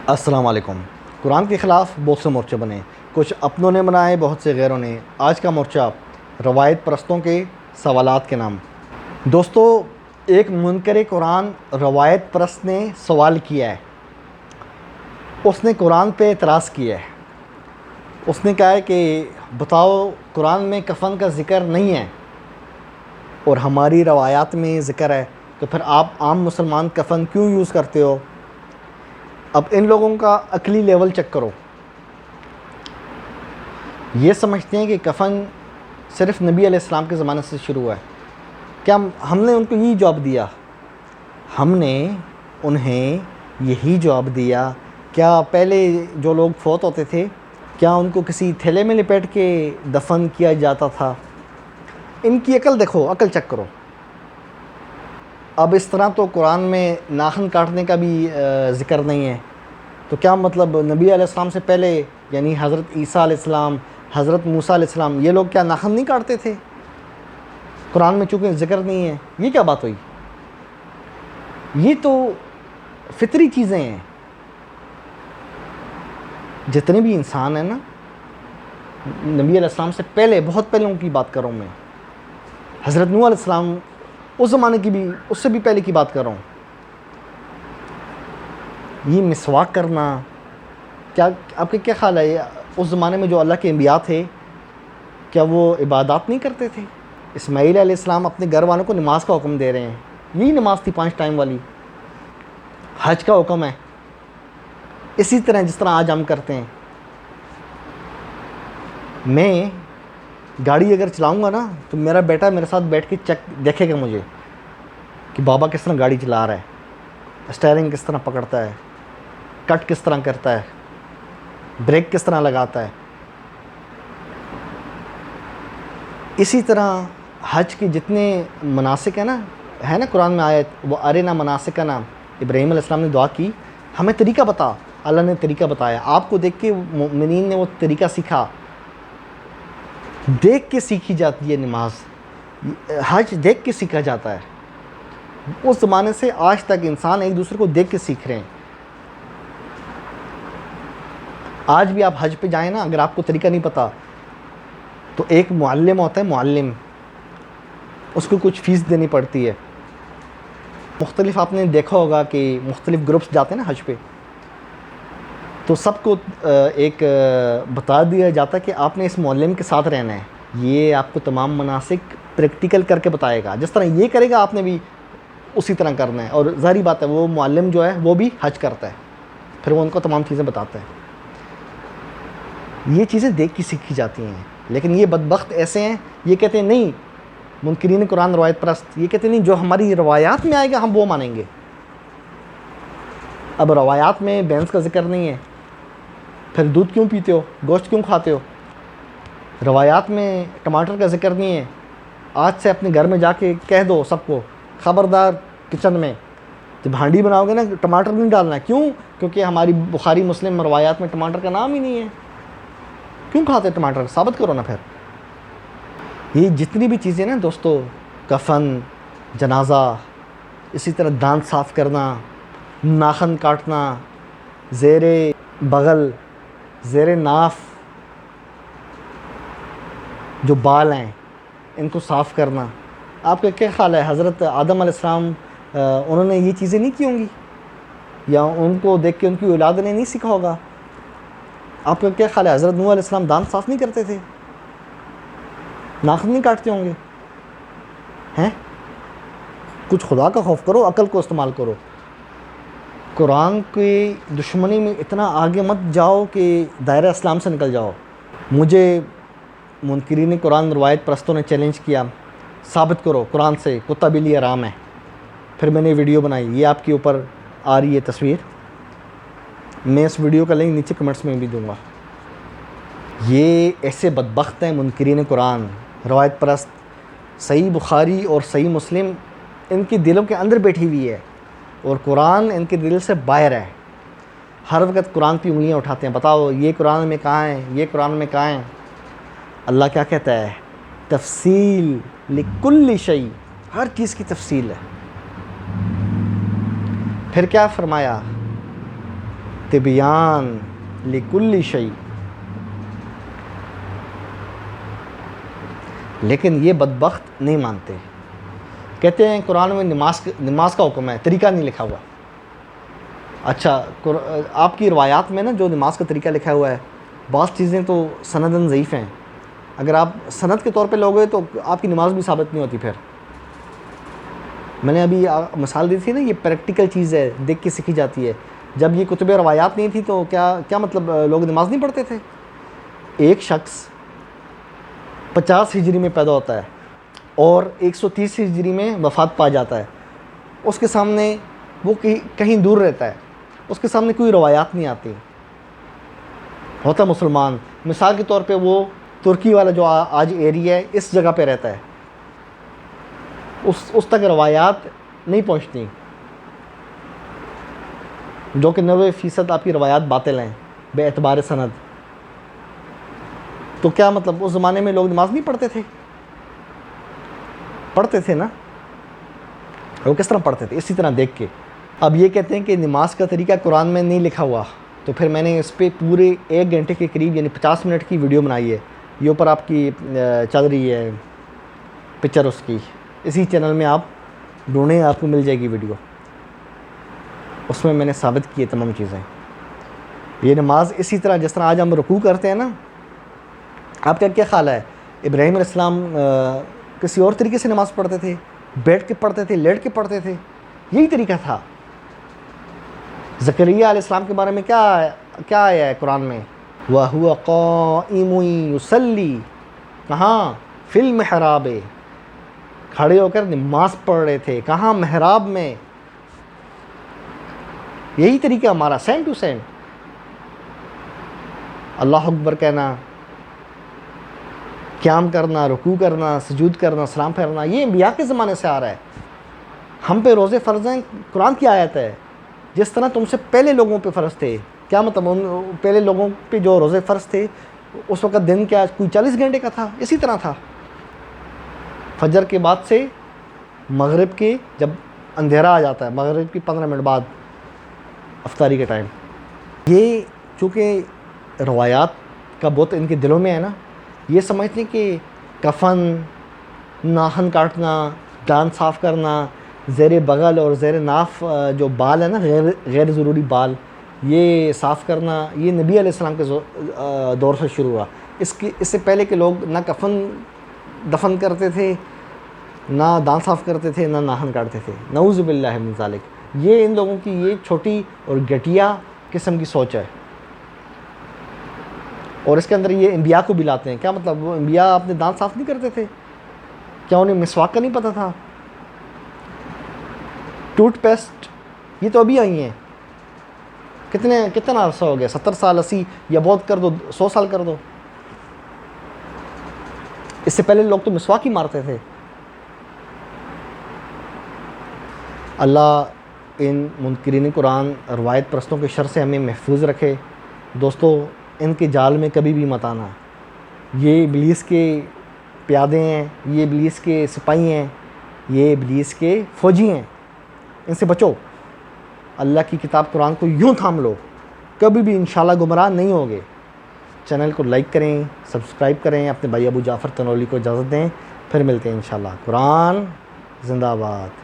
السلام علیکم۔ قرآن کے خلاف بہت سے مورچے بنے، کچھ اپنوں نے بنائے، بہت سے غیروں نے۔ آج کا مورچہ روایت پرستوں کے سوالات کے نام۔ دوستو، ایک منکر قرآن روایت پرست نے سوال کیا ہے۔ اس نے قرآن پہ اعتراض کیا ہے۔ اس نے کہا ہے کہ بتاؤ، قرآن میں کفن کا ذکر نہیں ہے اور ہماری روایات میں ذکر ہے، تو پھر آپ عام مسلمان کفن کیوں یوز کرتے ہو؟ اب ان لوگوں کا عقلی لیول چیک کرو۔ یہ سمجھتے ہیں کہ کفن صرف نبی علیہ السلام کے زمانے سے شروع ہے۔ کیا ہم نے ان کو یہی جواب دیا؟ ہم نے انہیں یہی جواب دیا۔ کیا پہلے جو لوگ فوت ہوتے تھے، کیا ان کو کسی تھیلے میں لپیٹ کے دفن کیا جاتا تھا؟ ان کی عقل دیکھو، عقل چیک کرو۔ اب اس طرح تو قرآن میں ناخن کاٹنے کا بھی ذکر نہیں ہے، تو کیا مطلب نبی علیہ السلام سے پہلے یعنی حضرت عیسیٰ علیہ السلام، حضرت موسیٰ علیہ السلام، یہ لوگ کیا ناخن نہیں کاٹتے تھے؟ قرآن میں چونکہ ذکر نہیں ہے، یہ کیا بات ہوئی؟ یہ تو فطری چیزیں ہیں۔ جتنے بھی انسان ہیں نا، نبی علیہ السلام سے پہلے، بہت پہلوں کی بات کر رہا ہوں میں، حضرت نوح علیہ السلام، اس زمانے کی بھی، اس سے بھی پہلے کی بات کر رہا ہوں۔ یہ مسواک کرنا، کیا آپ کے کیا خیال ہے؟ اس زمانے میں جو اللہ کے انبیاء تھے، کیا وہ عبادات نہیں کرتے تھے؟ اسماعیل علیہ السلام اپنے گھر والوں کو نماز کا حکم دے رہے ہیں، یہی نماز تھی 5 ٹائم والی۔ حج کا حکم ہے، اسی طرح جس طرح آج ہم کرتے ہیں۔ میں گاڑی اگر چلاؤں گا نا، تو میرا بیٹا میرے ساتھ بیٹھ کے دیکھے گا مجھے کہ بابا کس طرح گاڑی چلا رہا ہے، اسٹیئرنگ کس طرح پکڑتا ہے، کٹ کس طرح کرتا ہے، بریک کس طرح لگاتا ہے۔ اسی طرح حج کے جتنے مناسک ہیں نا، ہے نا قرآن میں آیت، وہ ارنا مناسکنا، ابراہیم علیہ السلام نے دعا کی، ہمیں طریقہ بتا۔ اللہ نے طریقہ بتایا، آپ کو دیکھ کے مومنین نے وہ طریقہ سیکھا۔ دیکھ کے سیکھی جاتی ہے نماز، حج دیکھ کے سیکھا جاتا ہے۔ اس زمانے سے آج تک انسان ایک دوسرے کو دیکھ کے سیکھ رہے ہیں۔ آج بھی آپ حج پہ جائیں نا، اگر آپ کو طریقہ نہیں پتا، تو ایک معلم ہوتا ہے، معلم، اس کو کچھ فیس دینی پڑتی ہے۔ مختلف آپ نے دیکھا ہوگا کہ مختلف گروپس جاتے ہیں نا حج پہ، تو سب کو ایک بتا دیا جاتا ہے کہ آپ نے اس معلم کے ساتھ رہنا ہے، یہ آپ کو تمام مناسک پریکٹیکل کر کے بتائے گا۔ جس طرح یہ کرے گا، آپ نے بھی اسی طرح کرنا ہے۔ اور ظاہری بات ہے، وہ معلم جو ہے وہ بھی حج کرتا ہے، پھر وہ ان کو تمام چیزیں بتاتا ہے۔ یہ چیزیں دیکھ کے سیکھی جاتی ہیں، لیکن یہ بدبخت ایسے ہیں، یہ کہتے ہیں نہیں، منکرین قرآن روایت پرست، یہ کہتے ہیں نہیں، جو ہماری روایات میں آئے گا ہم وہ مانیں گے۔ اب روایات میں بینس کا ذکر نہیں ہے، پھر دودھ کیوں پیتے ہو، گوشت کیوں کھاتے ہو؟ روایات میں ٹماٹر کا ذکر نہیں ہے، آج سے اپنے گھر میں جا کے کہہ دو سب کو، خبردار کچن میں جب ہانڈی بناؤ گے نا، ٹماٹر نہیں ڈالنا ہے۔ کیوں؟ کیونکہ ہماری بخاری مسلم روایات میں ٹماٹر کا نام ہی نہیں ہے۔ کیوں کھاتے ٹماٹر؟ ثابت کرو نا پھر۔ یہ جتنی بھی چیزیں نا دوستو، کفن، جنازہ، اسی طرح دانت صاف کرنا، ناخن کاٹنا، زیر بغل، زیر ناف جو بال ہیں ان کو صاف کرنا، آپ کا کیا خیال ہے؟ حضرت آدم علیہ السلام انہوں نے یہ چیزیں نہیں کی ہوں گی؟ یا ان کو دیکھ کے ان کی اولاد نے نہیں سیکھا ہوگا؟ آپ کا کیا خیال ہے؟ حضرت نوح علیہ السلام دانت صاف نہیں کرتے تھے؟ ناخن نہیں کاٹتے ہوں گے؟ ہیں؟ کچھ خدا کا خوف کرو، عقل کو استعمال کرو۔ قرآن کی دشمنی میں اتنا آگے مت جاؤ کہ دائرہ اسلام سے نکل جاؤ۔ مجھے منکرین قرآن روایت پرستوں نے چیلنج کیا، ثابت کرو قرآن سے کتا بلی حرام ہے۔ پھر میں نے ویڈیو بنائی، یہ آپ کے اوپر آ رہی ہے تصویر، میں اس ویڈیو کا لنک نیچے کمنٹس میں بھی دوں گا۔ یہ ایسے بدبخت ہیں منکرین قرآن روایت پرست، صحیح بخاری اور صحیح مسلم ان کی دلوں کے اندر بیٹھی ہوئی ہے، اور قرآن ان کے دل سے باہر ہے۔ ہر وقت قرآن پہ انگلیاں اٹھاتے ہیں، بتاؤ یہ قرآن میں کہاں ہے، یہ قرآن میں کہاں ہے؟ اللہ کیا کہتا ہے؟ تفصیل لکل شیء، ہر چیز کی تفصیل ہے۔ پھر کیا فرمایا؟ تبیان لکل شیء، لیکن یہ بدبخت نہیں مانتے. کہتے ہیں قرآن میں نماز کا حکم ہے، طریقہ نہیں لکھا ہوا. اچھا آپ کی روایات میں نا جو نماز کا طریقہ لکھا ہوا ہے، بعض چیزیں تو سنداً ضعیف ہیں. اگر آپ سند کے طور پہ لوگے تو آپ کی نماز بھی ثابت نہیں ہوتی. پھر میں نے ابھی مثال دی تھی نا، یہ پریکٹیکل چیز ہے، دیکھ کے سیکھی جاتی ہے. جب یہ کتب روایات نہیں تھی تو کیا مطلب لوگ نماز نہیں پڑھتے تھے؟ ایک شخص 50 ہجری میں پیدا ہوتا ہے اور 130 ہجری میں وفات پا جاتا ہے. اس کے سامنے وہ کہیں دور رہتا ہے، اس کے سامنے کوئی روایات نہیں آتی. ہوتا مسلمان، مثال کے طور پہ وہ ترکی والا جو آج ایریا ہے اس جگہ پہ رہتا ہے، اس تک روایات نہیں پہنچتی، جو کہ 90% آپ کی روایات باطل ہیں بے اعتبار سند. تو کیا مطلب اس زمانے میں لوگ نماز نہیں پڑھتے تھے؟ پڑھتے تھے نا. وہ کس طرح پڑھتے تھے؟ اسی طرح دیکھ کے. اب یہ کہتے ہیں کہ نماز کا طریقہ قرآن میں نہیں لکھا ہوا، تو پھر میں نے اس پہ پورے 1 گھنٹے کے قریب یعنی 50 منٹ کی ویڈیو بنائی ہے. یہ اوپر آپ کی چل رہی ہے پکچر اس کی، اسی چینل میں آپ ڈھونڈیں آپ کو مل جائے گی ویڈیو. اس میں نے ثابت کی ہے تمام چیزیں. یہ نماز اسی طرح جس طرح آج ہم رکوع کرتے ہیں نا، آپ کا کیا خیال ہے ابراہیم علیہ السلام کسی اور طریقے سے نماز پڑھتے تھے؟ بیٹھ کے پڑھتے تھے، لیٹ کے پڑھتے تھے؟ یہی طریقہ تھا. زکریا علیہ السلام کے بارے میں کیا آیا ہے قرآن میں؟ وَهُوَ قَائِمٌ يُصَلِّي، کہاں؟ فِي الْمِحْرَابِ، کھڑے ہو کر نماز پڑھ رہے تھے. کہاں؟ محراب میں. یہی طریقہ ہمارا سیم ٹو سیم. اللہ اکبر کہنا، قیام کرنا، رکوع کرنا، سجود کرنا، سلام پھیرنا، یہ انبیاء کے زمانے سے آ رہا ہے. ہم پہ روزے فرض ہیں، قرآن کی آیت ہے. جس طرح تم سے پہلے لوگوں پہ فرض تھے. کیا مطلب ان پہلے لوگوں پہ جو روزے فرض تھے اس وقت دن کیا کوئی 40 گھنٹے کا تھا؟ اسی طرح تھا. فجر کے بعد سے مغرب کے جب اندھیرا آ جاتا ہے، مغرب کی 15 منٹ بعد افطاری کے ٹائم. یہ چونکہ روایات کا بہت ان کے دلوں میں ہے نا، یہ سمجھتے ہیں کہ کفن، ناخن کاٹنا، دانت صاف کرنا، زیر بغل اور زیر ناف جو بال ہے نا غیر ضروری بال، یہ صاف کرنا، یہ نبی علیہ السلام کے دور سے شروع ہوا. اس سے پہلے کے لوگ نہ کفن دفن کرتے تھے، نہ دانت صاف کرتے تھے، نہ ناخن کاٹتے تھے. نعوذ باللہ من ذالک. یہ ان لوگوں کی یہ چھوٹی اور گھٹیا قسم کی سوچ ہے. اور اس کے اندر یہ انبیاء کو بھی لاتے ہیں. کیا مطلب وہ انبیاء اپنے دانت صاف نہیں کرتے تھے؟ کیا انہیں مسواک کا نہیں پتہ تھا؟ ٹوتھ پیسٹ یہ تو ابھی آئی ہیں. کتنا عرصہ ہو گیا؟ 70 سال، 80 یا بہت کر دو 100 سال کر دو. اس سے پہلے لوگ تو مسواک ہی مارتے تھے. اللہ ان منکرین قرآن روایت پرستوں کے شر سے ہمیں محفوظ رکھے. دوستو ان کے جال میں کبھی بھی مت آنا. یہ ابلیس کے پیادے ہیں، یہ ابلیس کے سپاہی ہیں، یہ ابلیس کے فوجی ہیں. ان سے بچو. اللہ کی کتاب قرآن کو یوں تھام لو، کبھی بھی انشاءاللہ گمراہ نہیں ہوگے. چینل کو لائک کریں، سبسکرائب کریں، اپنے بھائی ابو جعفر تنولی کو اجازت دیں. پھر ملتے ہیں انشاءاللہ. قرآن زندہ باد.